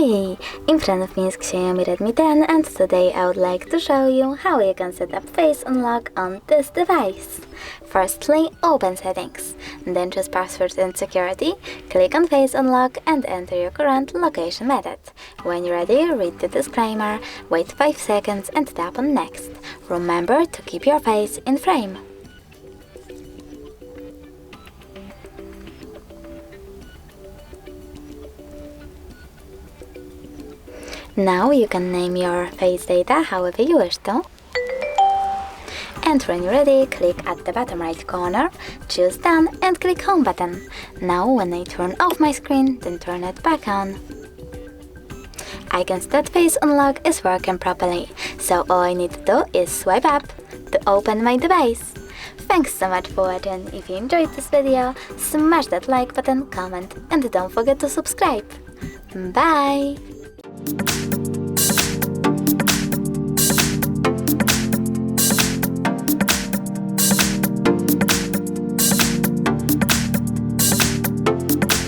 Hey! In front of me is Xiaomi Redmi 10 and today I would like to show you how you can set up face unlock on this device. Firstly, open settings, then choose password and security, click on face unlock and enter your current location method. When you're ready, read the disclaimer, wait 5 seconds and tap on next. Remember to keep your face in frame. Now you can name your face data however you wish to. And when you're ready, click at the bottom right corner, choose Done and click Home button. Now when I turn off my screen, then turn it back on. I can see that face unlock is working properly, so all I need to do is swipe up to open my device. Thanks so much for watching. If you enjoyed this video, smash that like button, comment and don't forget to subscribe. Bye!